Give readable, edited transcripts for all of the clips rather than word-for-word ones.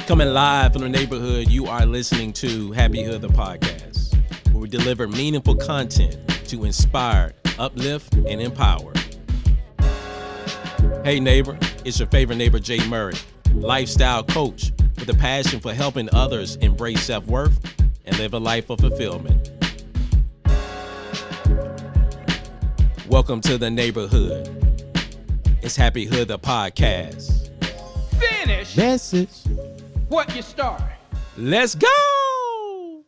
Coming live from the neighborhood, you are listening to Hapi Hood The Podcast, where we deliver meaningful content to inspire, uplift, and empower. Hey neighbor, it's your favorite neighbor, Jay Murray, lifestyle coach with a passion for helping others embrace self-worth and live a life of fulfillment. Welcome to the neighborhood. It's Hapi Hood The Podcast. Finish Message. what you start. Let's go.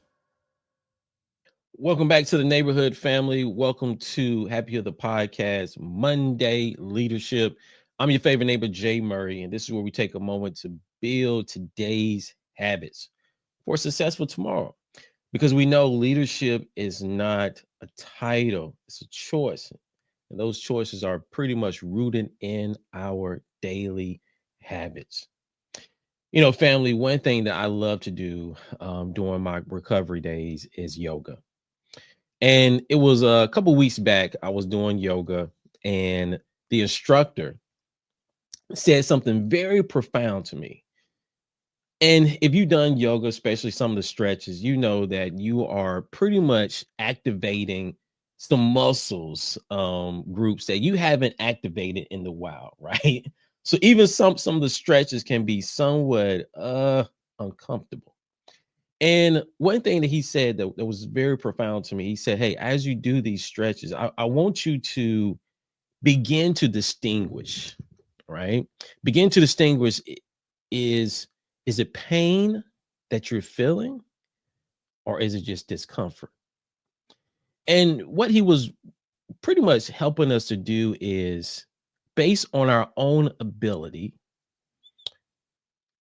Welcome back to the neighborhood family. Welcome to Hapi Hood The Podcast, Monday Leadership. I'm your favorite neighbor, Jay Murray, and this is where we take a moment to build today's habits for a successful tomorrow. Because we know leadership is not a title, it's a choice. And those choices are pretty much rooted in our daily habits. You know, family, one thing that I love to do during my recovery days is yoga. And it was a couple weeks back, I was doing yoga and the instructor said something very profound to me. And if you've done yoga, especially some of the stretches, you know that you are pretty much activating some muscles groups that you haven't activated in the wild, right? So even some of the stretches can be somewhat uncomfortable. And one thing that he said that was very profound to me, he said, hey, as you do these stretches, I want you to begin to distinguish, right? Begin to distinguish, is it pain that you're feeling, or is it just discomfort? And what he was pretty much helping us to do is, based on our own ability,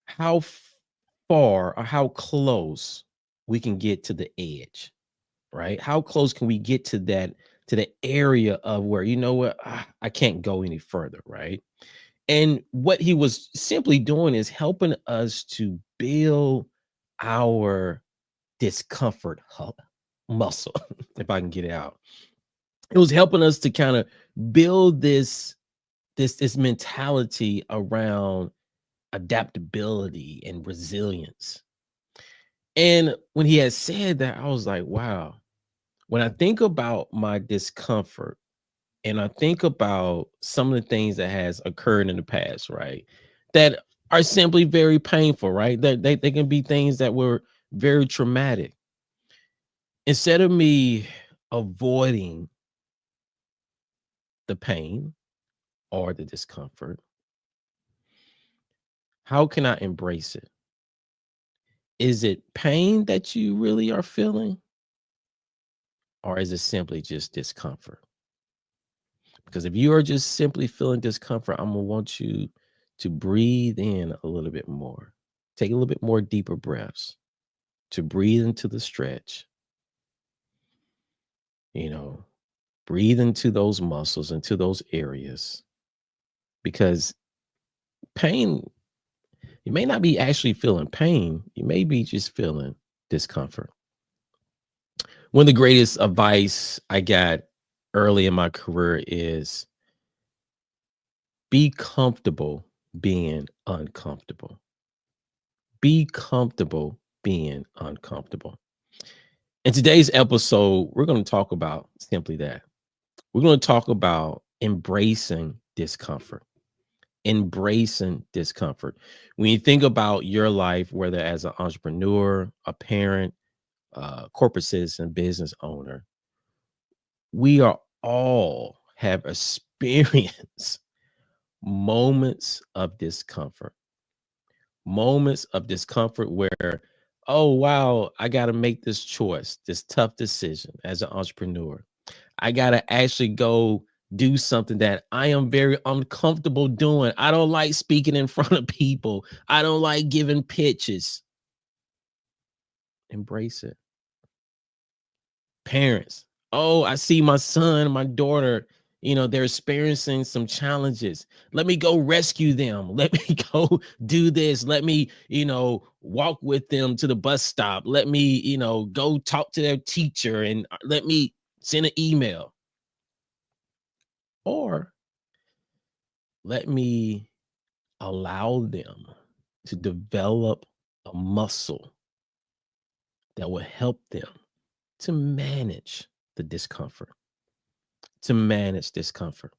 how far or how close we can get to the edge, right? How close can we get to the area of where, you know what, I can't go any further, right? And what he was simply doing is helping us to build our discomfort muscle, if I can get it out. It was helping us to kind of build this mentality around adaptability and resilience. And when he had said that, I was like, wow. When I think about my discomfort and I think about some of the things that has occurred in the past, right, that are simply very painful, right? That they can be things that were very traumatic. Instead of me avoiding the pain or the discomfort, how can I embrace it? Is it pain that you really are feeling? Or is it simply just discomfort? Because if you are just simply feeling discomfort, I'm going to want you to breathe in a little bit more. Take a little bit more deeper breaths to breathe into the stretch. You know, breathe into those muscles, into those areas. Because pain, you may not be actually feeling pain. You may be just feeling discomfort. One of the greatest advice I got early in my career is be comfortable being uncomfortable. Be comfortable being uncomfortable. In today's episode, we're going to talk about simply that. We're going to talk about embracing discomfort. Embracing discomfort. When you think about your life, whether as an entrepreneur, a parent, corporate citizen, business owner, we are all have experienced moments of discomfort. Moments of discomfort where, oh, wow, I got to make this choice, this tough decision as an entrepreneur. I got to actually go do something that I am very uncomfortable doing. I don't like speaking in front of people. I don't like giving pitches. Embrace it. Parents, oh, I see my son, my daughter, they're experiencing some challenges. Let me go rescue them. Let me go do this. Let me, walk with them to the bus stop. Let me, go talk to their teacher, and let me send an email. Or let me allow them to develop a muscle that will help them to manage the discomfort, to manage discomfort.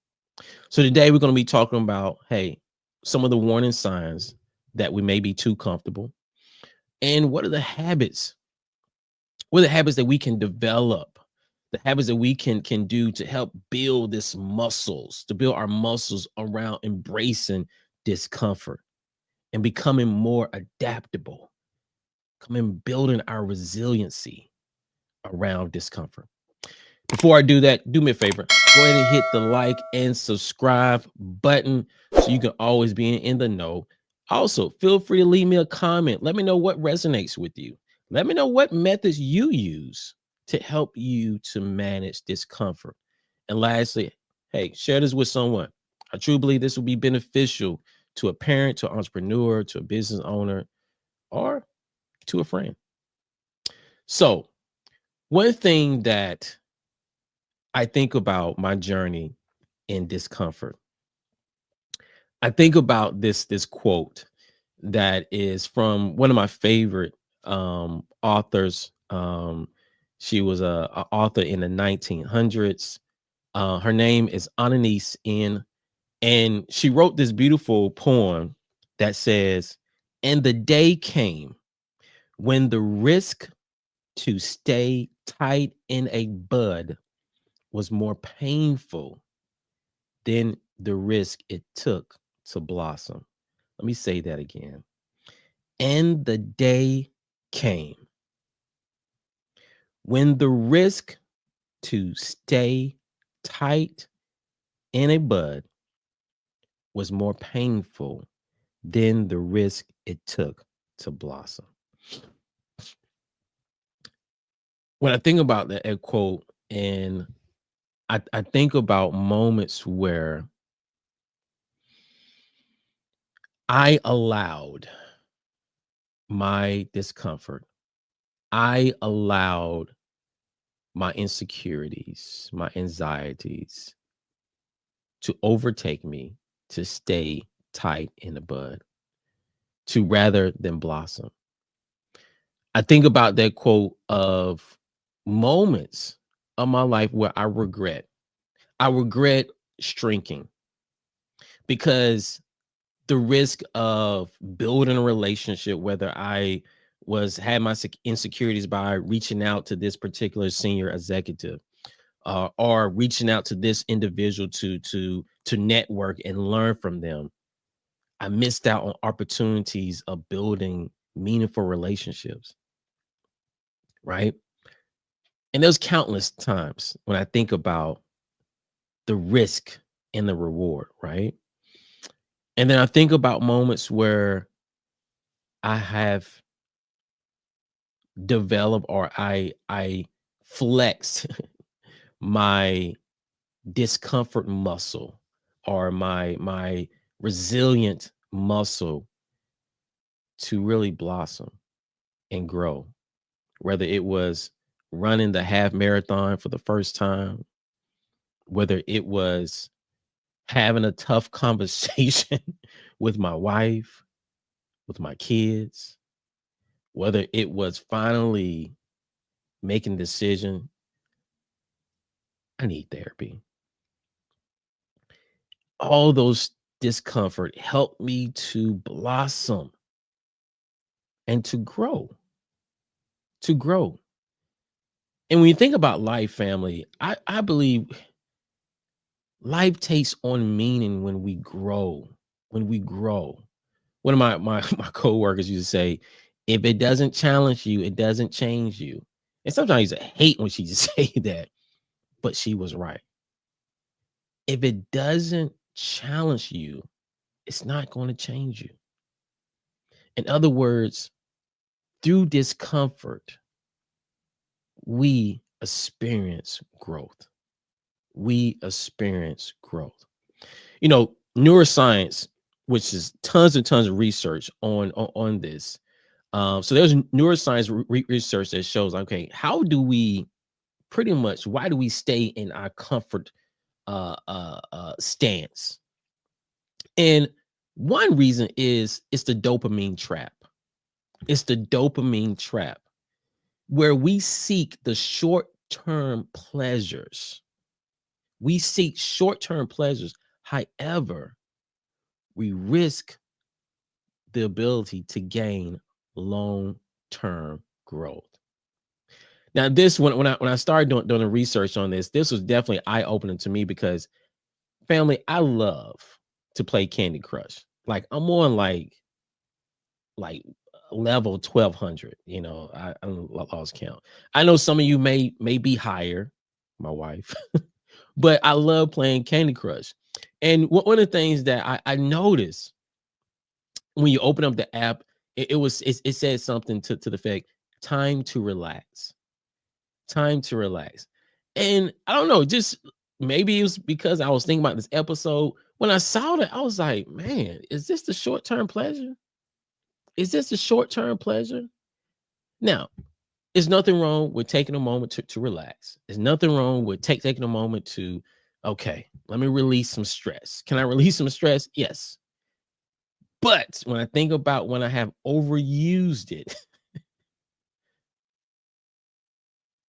So today we're going to be talking about, hey, some of the warning signs that we may be too comfortable, and what are the habits? What are the habits that we can develop? The habits that we can do to help build this muscles, to build our muscles around embracing discomfort and becoming more adaptable, building our resiliency around discomfort. Before I do that, do me a favor. Go ahead and hit the like and subscribe button so you can always be in the know. Also, feel free to leave me a comment. Let me know what resonates with you. Let me know what methods you use to help you to manage discomfort. And lastly, hey, share this with someone. I truly believe this will be beneficial to a parent, to an entrepreneur, to a business owner, or to a friend. So, one thing that I think about my journey in discomfort, I think about this quote that is from one of my favorite authors. She was a author in the 1900s. Her name is Ananice N. And she wrote this beautiful poem that says, "And the day came when the risk to stay tight in a bud was more painful than the risk it took to blossom." Let me say that again. And the day came when the risk to stay tight in a bud was more painful than the risk it took to blossom. When I think about that quote, and I think about moments where I allowed my discomfort, I allowed my insecurities, my anxieties to overtake me, to stay tight in the bud, to rather than blossom. I think about that quote of moments of my life where I regret. I regret shrinking because the risk of building a relationship, whether I had my insecurities by reaching out to this particular senior executive, or reaching out to this individual to network and learn from them, I missed out on opportunities of building meaningful relationships, right? And there's countless times when I think about the risk and the reward, right? And then I think about moments where I have developed, or I flexed my discomfort muscle, or my resilient muscle, to really blossom and grow. Whether it was running the half marathon for the first time, whether it was having a tough conversation with my wife, with my kids, whether it was finally making a decision, I need therapy. All those discomfort helped me to blossom and to grow, to grow. And when you think about life, family, I believe life takes on meaning when we grow. When we grow. One of my coworkers used to say, if it doesn't challenge you, it doesn't change you. And sometimes I hate when she say that, but she was right. If it doesn't challenge you, it's not going to change you. In other words, through discomfort, we experience growth. We experience growth. You know, neuroscience, which is tons and tons of research on this. So there's neuroscience research that shows, okay, how do we why do we stay in our comfort stance? And one reason is it's the dopamine trap. It's the dopamine trap, where we seek the short-term pleasures. We seek short-term pleasures. However, we risk the ability to gain long-term growth. Now, this when I started doing the research on this was definitely eye-opening to me because, family, I love to play Candy Crush. Like, I'm on like level 1200. I lost count. I know some of you may be higher, my wife, but I love playing Candy Crush. And one of the things that I noticed when you open up the app, it said something to the effect, time to relax. Time to relax. And I don't know, just maybe it was because I was thinking about this episode. When I saw that, I was like, man, is this the short-term pleasure? Is this the short-term pleasure? Now, there's nothing wrong with taking a moment to relax. There's nothing wrong with taking a moment to, okay, let me release some stress. Can I release some stress? Yes. But when I think about when I have overused it,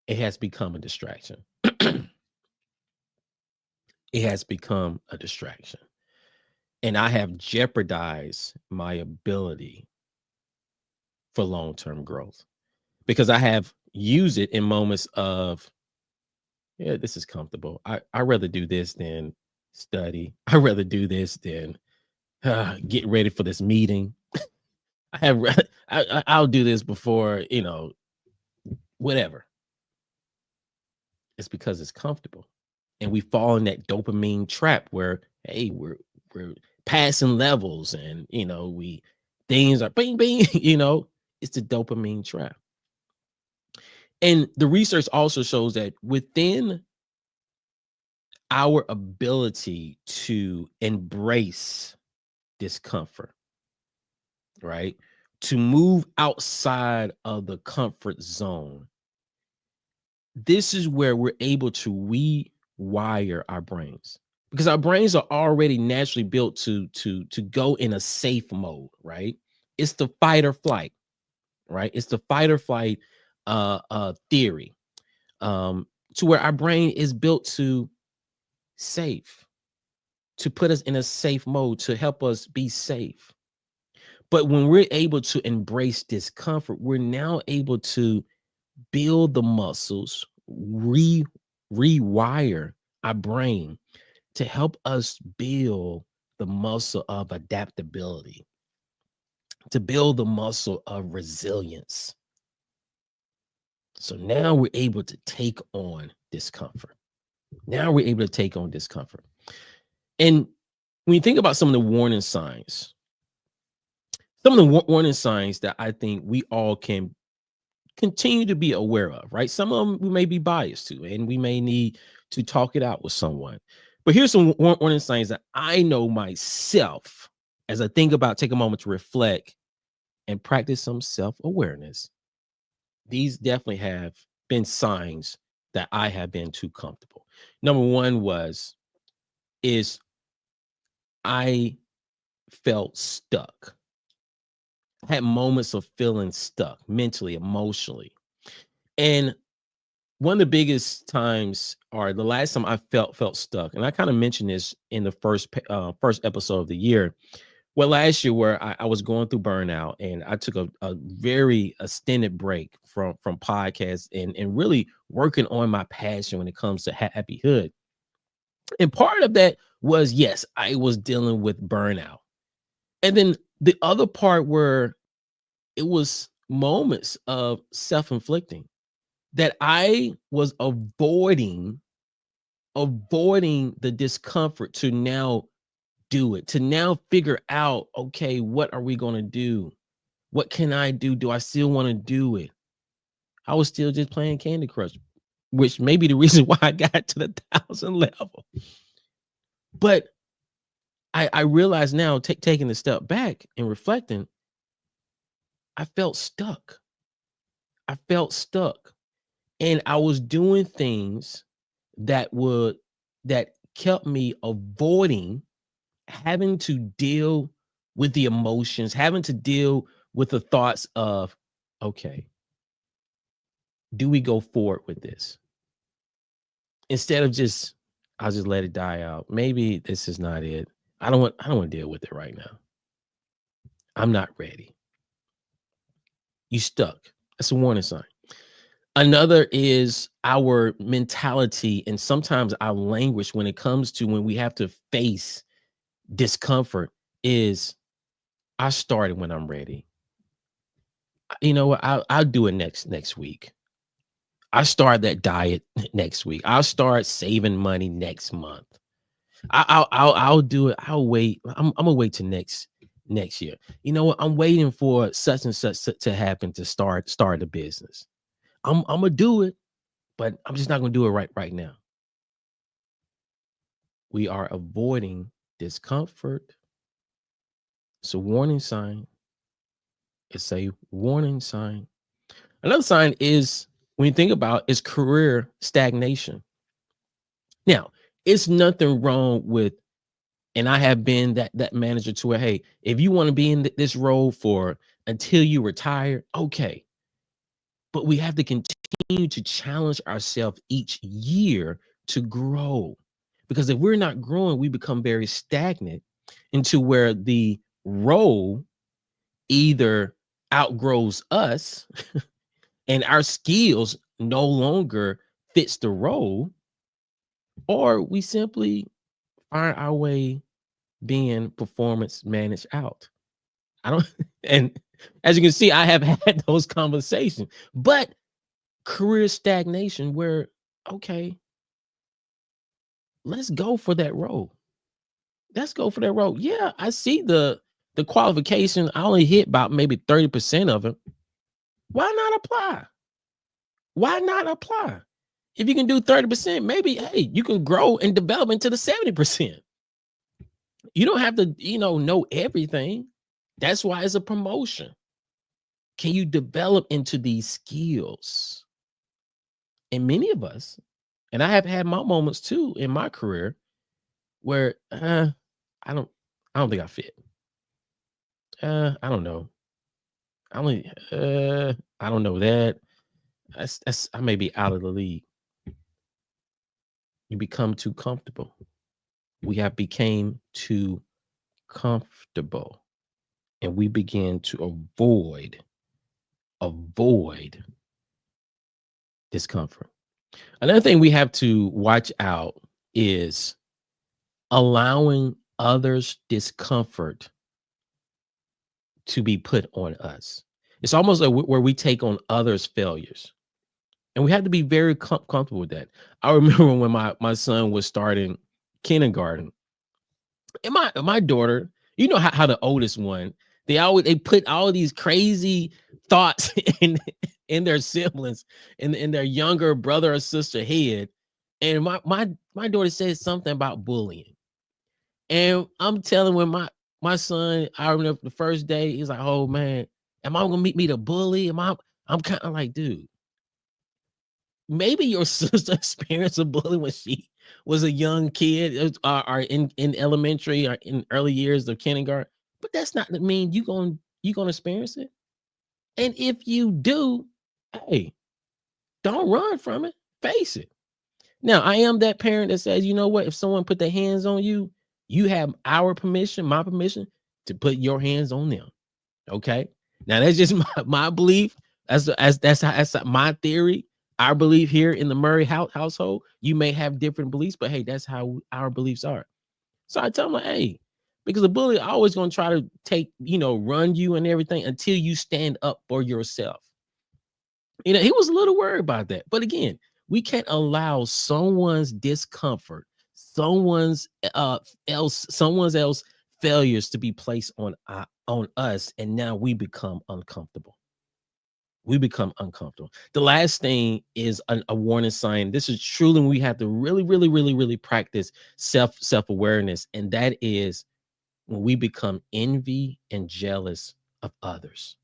it has become a distraction. It has become a distraction. And I have jeopardized my ability for long-term growth because I have used it in moments of, yeah, this is comfortable. I rather do this than study. I rather do this than get ready for this meeting. I'll do this before, whatever. It's because it's comfortable. And we fall in that dopamine trap where, hey, we're passing levels and we things are bing bing, it's the dopamine trap. And the research also shows that within our ability to embrace discomfort, right? To move outside of the comfort zone, this is where we're able to rewire our brains, because our brains are already naturally built to go in a safe mode, right? It's the fight or flight, right? It's the fight or flight theory, to where our brain is built to safe, to put us in a safe mode, to help us be safe. But when we're able to embrace discomfort, we're now able to build the muscles, rewire our brain to help us build the muscle of adaptability, to build the muscle of resilience. So now we're able to take on discomfort. Now we're able to take on discomfort. And when you think about some of the warning signs, some of the warning signs that I think we all can continue to be aware of, right? Some of them we may be biased to, and we may need to talk it out with someone. But here's some warning signs that I know myself as I think about, take a moment to reflect and practice some self-awareness. These definitely have been signs that I have been too comfortable. Number one is I felt stuck. I had moments of feeling stuck mentally, emotionally. And one of the biggest times, or the last time I felt stuck, and I kind of mentioned this in the first episode of the year. Well, last year, where I was going through burnout, and I took a very extended break from podcasts and really working on my passion when it comes to Happy Hood. And part of that was, yes, I was dealing with burnout. And then the other part where it was moments of self-inflicting that I was avoiding the discomfort to now do it, to now figure out, okay, what are we going to do? What can I do? Do I still want to do it? I was still just playing Candy Crush, which may be the reason why I got to the 1,000 level. But I realize now, taking a step back and reflecting, I felt stuck. I felt stuck. And I was doing things that kept me avoiding having to deal with the emotions, having to deal with the thoughts of, okay, do we go forward with this? Instead of just, I'll just let it die out. Maybe this is not it. I don't want to deal with it right now. I'm not ready. You stuck. That's a warning sign. Another is our mentality and sometimes our language when it comes to when we have to face discomfort is, I started when I'm ready. You know what? I'll do it next week. I start that diet next week. I'll start saving money next month. I'll do it. I'll wait. I'm gonna wait till next year. You know what? I'm waiting for such and such to happen to start a business. I'm gonna do it, but I'm just not gonna do it right now. We are avoiding discomfort. It's a warning sign. It's a warning sign. Another sign is, when you think about, is career stagnation. Now, it's nothing wrong with, and I have been that manager to where, hey, if you want to be in this role for until you retire, okay. But we have to continue to challenge ourselves each year to grow. Because if we're not growing, we become very stagnant into where the role either outgrows us and our skills no longer fits the role, or we simply find our way being performance managed out. I don't, and as you can see, I have had those conversations, but career stagnation where, okay, let's go for that role. Let's go for that role. Yeah, I see the qualification. I only hit about maybe 30% of it. Why not apply? Why not apply? If you can do 30%, maybe, hey, you can grow and develop into the 70%. You don't have to, know everything. That's why it's a promotion. Can you develop into these skills? And many of us, and I have had my moments too in my career where I don't think I fit. I don't know. I don't know that. I may be out of the league. You become too comfortable. We have became too comfortable, and we begin to avoid discomfort. Another thing we have to watch out is allowing others' discomfort to be put on us. It's almost like where we take on others' failures. And we have to be very comfortable with that. I remember when my son was starting kindergarten, and my daughter, how the oldest one, they put all these crazy thoughts in their siblings, in their younger brother or sister head. And my daughter said something about bullying. And I'm telling, when my son, I remember the first day, he's like, "Oh man, am I gonna meet me the bully?" I'm kind of like, dude, maybe your sister experienced a bully when she was a young kid, or in elementary or in early years of kindergarten, but that's not to mean you gonna experience it. And if you do, hey, don't run from it. Face it. Now, I am that parent that says, you know what? If someone put their hands on you, you have our permission, my permission, to put your hands on them. Okay. Now that's just my belief. That's my theory. Our belief here in the Murray household. You may have different beliefs, but hey, that's how our beliefs are. So I tell them, like, hey, because the bully always gonna try to run you and everything until you stand up for yourself. He was a little worried about that. But again, we can't allow someone's discomfort, someone's else failures to be placed on us, and now we become uncomfortable. We become uncomfortable. The last thing is a warning sign. This is truly when we have to really, really, really, really practice self-awareness, and that is when we become envy and jealous of others,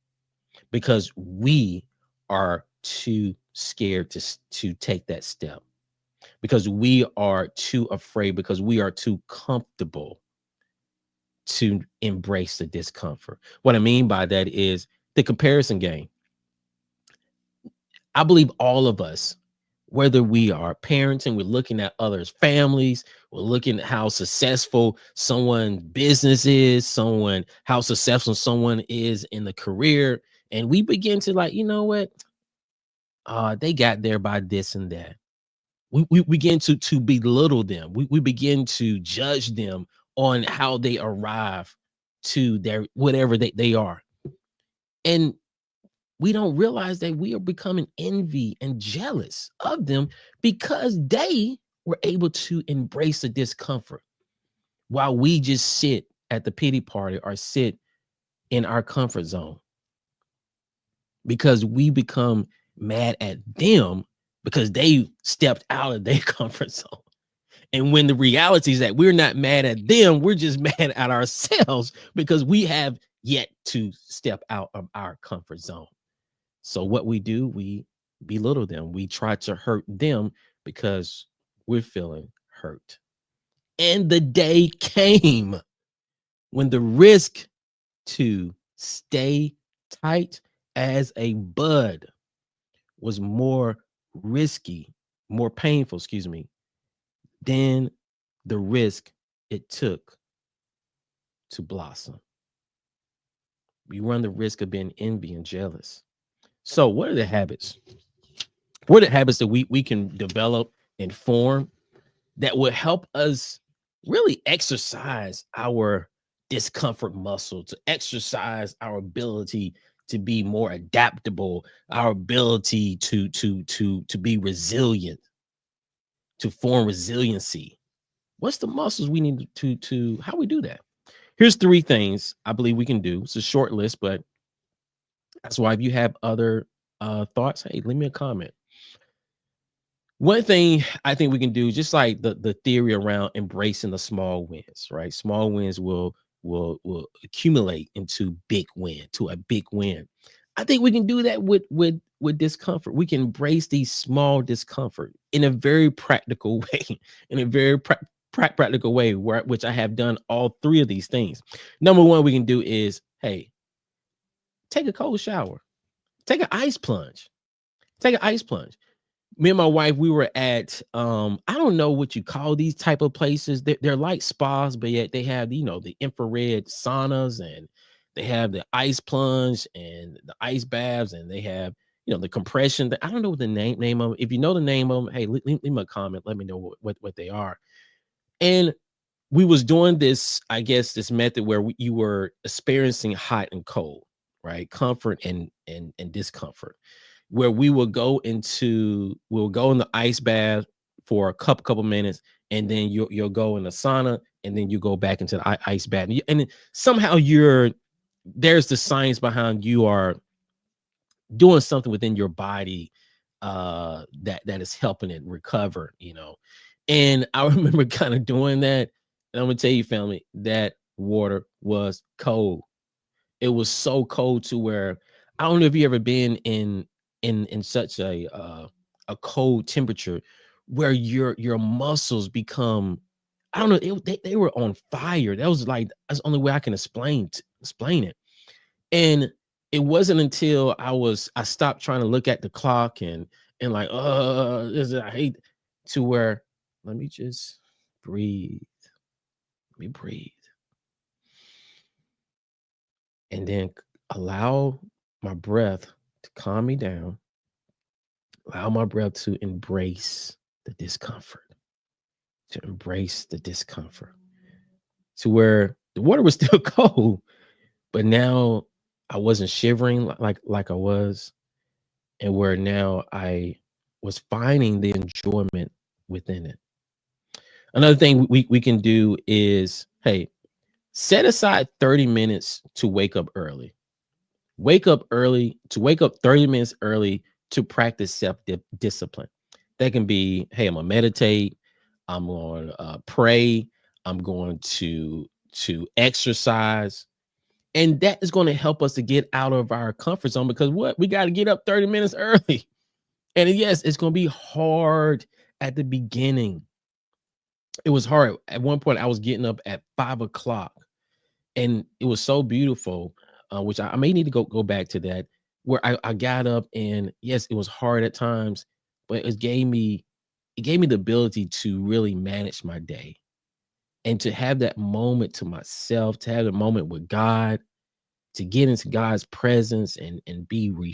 because we are too scared to take that step, because we are too afraid, because we are too comfortable to embrace the discomfort. What I mean by that is the comparison game. I believe all of us, whether we are parenting, we're looking at others' families, we're looking at how successful someone's business is, how successful someone is in the career. And we begin to like, you know what? They got there by this and that. We begin to belittle them. We begin to judge them on how they arrive to their whatever they are. And we don't realize that we are becoming envy and jealous of them because they were able to embrace the discomfort while we just sit at the pity party or sit in our comfort zone, because we become mad at them because they stepped out of their comfort zone. And when the reality is that we're not mad at them, we're just mad at ourselves because we have yet to step out of our comfort zone. So what we do, we belittle them. We try to hurt them because we're feeling hurt. And the day came when the risk to stay tight as a bud was more risky, more painful, than the risk it took to blossom. We run the risk of being envy and jealous. So what are the habits? What are the habits that we can develop and form that will help us really exercise our discomfort muscle, to exercise our ability to be more adaptable, our ability to be resilient, to form resiliency? What's the muscles we need to how we do that? Here's 3 things I believe we can do. It's a short list, but that's why if you have other thoughts, hey, leave me a comment. One thing I think we can do, just like the theory around embracing the small wins, right? Small wins will accumulate into a big win. I think we can do that with discomfort. We can embrace these small discomfort in a very practical way, in a very practical way, which I have done all 3 of these things. Number 1 we can do is, hey, take a cold shower, take an ice plunge, take an ice plunge. Me and my wife, we were at I don't know what you call these type of places. They're like spas, but yet they have, the infrared saunas, and they have the ice plunge and the ice baths, and they have, the compression. I don't know what the name of them. If you know the name of them, hey, leave me a comment, let me know what they are. And we was doing this, I guess, this method where you were experiencing hot and cold, right? Comfort and discomfort, where we'll go in the ice bath for a couple minutes, and then you'll go in the sauna, and then you go back into the ice bath, and somehow there's the science behind you are doing something within your body that is helping it recover, And I remember kind of doing that, and I'm gonna tell you, family, that water was cold. It was so cold to where, I don't know if you ever been in such a cold temperature where your muscles become, I don't know, they were on fire. That's the only way I can explain it. And it wasn't until I stopped trying to look at the clock and like, I hate, to where, let me just breathe. Let me breathe. And then allow my breath to calm me down. Allow my breath to embrace the discomfort, to where the water was still cold, but now I wasn't shivering like I was, and where now I was finding the enjoyment within it. Another thing we can do is, hey, set aside 30 minutes to wake up early. Wake up 30 minutes early to practice self-discipline. That can be, hey, I'm gonna meditate, I'm going to pray, I'm going to exercise. And that is going to help us to get out of our comfort zone, because we got to get up 30 minutes early. And yes, it's going to be hard at the beginning. It was hard. At one point, I was getting up at 5 o'clock, And it was so beautiful, which I may need to go back to that, where I got up, and yes, it was hard at times, but it gave me the ability to really manage my day and to have that moment to myself, to have a moment with God, to get into God's presence and be we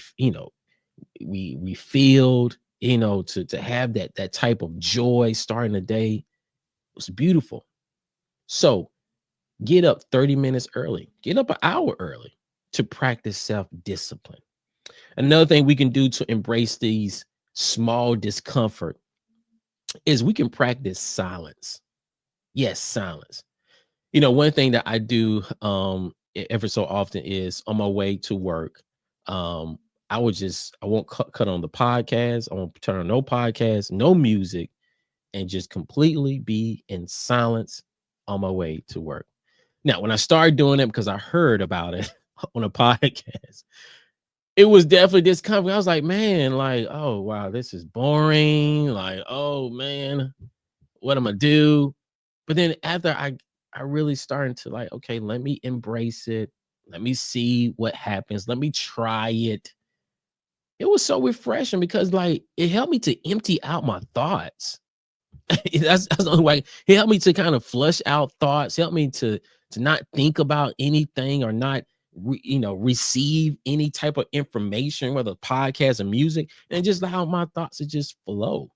refilled, to have that type of joy starting the day. It was beautiful. So get up 30 minutes early, get up an hour early to practice self-discipline. Another thing we can do to embrace these small discomfort is we can practice silence. Yes, silence. One thing that I do ever so often is on my way to work. Um, I won't cut on the podcast. I won't turn on no podcast, no music, and just completely be in silence on my way to work. Now, when I started doing it, because I heard about it on a podcast, it was definitely discomfort. I was like, man, like, oh wow, this is boring. Like, oh man, what am I do? But then after I really started to like, okay, let me embrace it. Let me see what happens. Let me try it. It was so refreshing because like it helped me to empty out my thoughts. That's the only way. It helped me to kind of flush out thoughts, help me to not think about anything or not receive any type of information, whether podcast or music, and just allow my thoughts to just flow.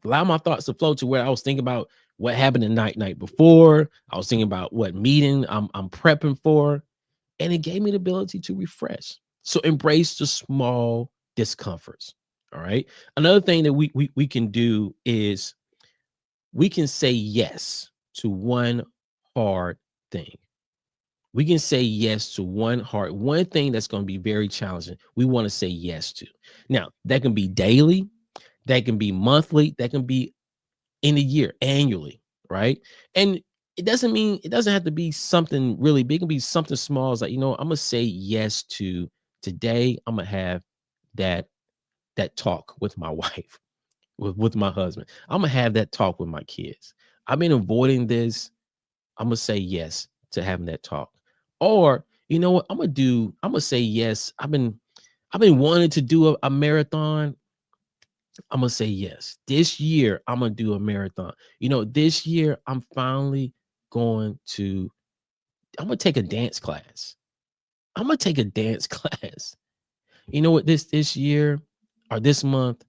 Allow my thoughts to flow to where I was thinking about what happened the night before. I was thinking about what meeting I'm prepping for, and it gave me the ability to refresh. So embrace the small discomforts. All right. Another thing that we can do is we can say yes to one hard thing. We can say yes to one thing that's going to be very challenging. We want to say yes to. Now, that can be daily, that can be monthly, that can be in a year, annually, right? And it doesn't have to be something really big. It can be something small. It's like, I'm gonna say yes to today. I'm gonna have that talk with my wife, with my husband. I'm gonna have that talk with my kids. I've been avoiding this. I'm gonna say yes to having that talk. Or you know what? I'm gonna say yes. I've been wanting to do a marathon. I'm gonna say yes. This year, I'm gonna do a marathon. This year, I'm finally going to. I'm gonna take a dance class. I'm gonna take a dance class. You know what? This year or this month,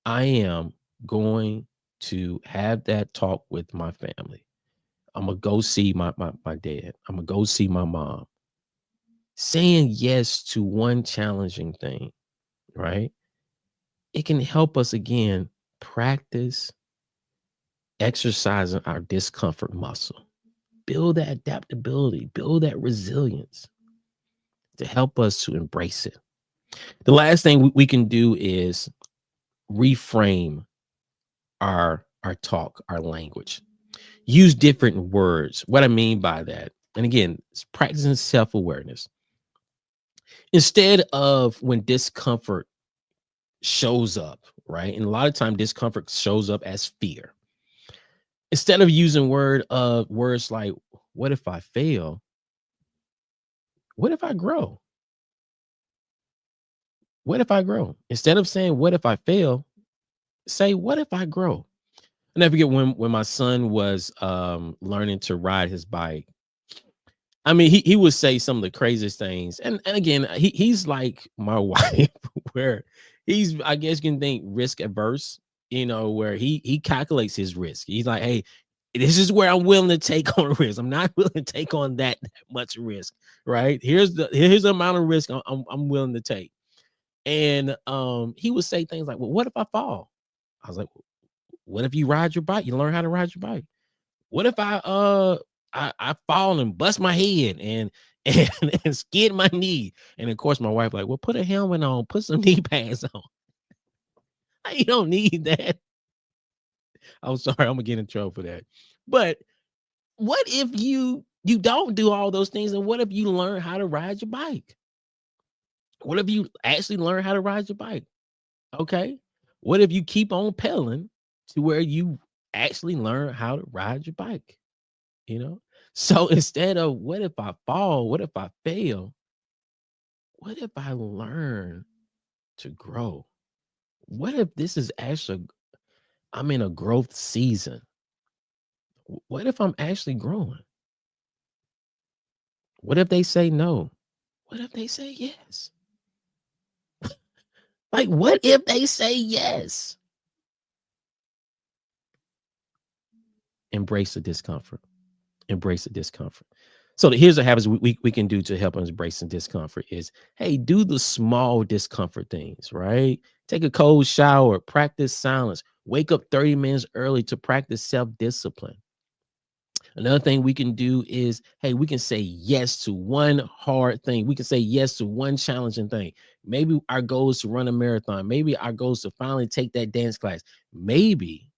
I am going to have that talk with my family. I'm gonna go see my dad. I'm gonna go see my mom. Saying yes to one challenging thing, right? It can help us again practice exercising our discomfort muscle, build that adaptability, build that resilience to help us to embrace it. The last thing we can do is reframe our talk, our language. Use different words. What I mean by that, and again, it's practicing self-awareness. Instead of when discomfort shows up, right? And a lot of time discomfort shows up as fear. Instead of using words like, what if I fail? What if I grow? What if I grow? Instead of saying, what if I fail? Say, what if I grow? I never forget when my son was learning to ride his bike. I mean, he would say some of the craziest things. And again, he's like my wife, where he's, I guess you can think, risk averse, where he calculates his risk. He's like, hey, this is where I'm willing to take on risk. I'm not willing to take on that much risk, right? Here's the amount of risk I'm willing to take. And he would say things like, well, what if I fall? I was like, what if you ride your bike? You learn how to ride your bike. What if I fall and bust my head and and skid my knee? And of course, my wife like, well, put a helmet on, put some knee pads on. You don't need that. I'm sorry, I'm gonna get in trouble for that. But what if you don't do all those things? And what if you learn how to ride your bike? What if you actually learn how to ride your bike? Okay. What if you keep on pedaling to where you actually learn how to ride your bike? You know? So instead of what if I fall? What if I fail? What if I learn to grow? What if this is actually, I'm in a growth season? What if I'm actually growing? What if they say no? What if they say yes? Like, what if they say yes? Embrace the discomfort. Embrace the discomfort. So here's the habits we can do to help us embrace the discomfort is, hey, do the small discomfort things, right? Take a cold shower, practice silence, wake up 30 minutes early to practice self-discipline. Another thing we can do is, hey, we can say yes to one hard thing. We can say yes to one challenging thing. Maybe our goal is to run a marathon. Maybe our goal is to finally take that dance class. Maybe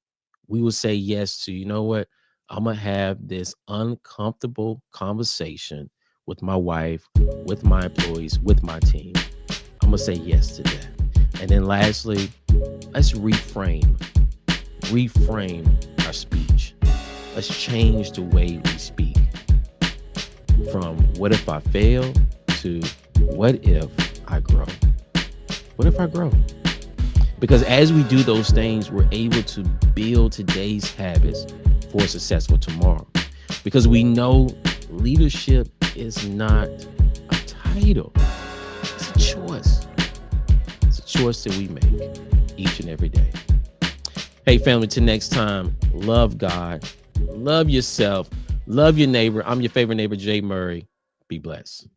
we will say yes to, you know what? I'm going to have this uncomfortable conversation with my wife, with my employees, with my team. I'm going to say yes to that. And then lastly, let's reframe our speech. Let's change the way we speak from what if I fail to what if I grow? What if I grow? Because as we do those things, we're able to build today's habits for a successful tomorrow. Because we know leadership is not a title, it's a choice. It's a choice that we make each and every day. Hey, family, till next time, love God, love yourself, love your neighbor. I'm your favorite neighbor, Jay Murray. Be blessed.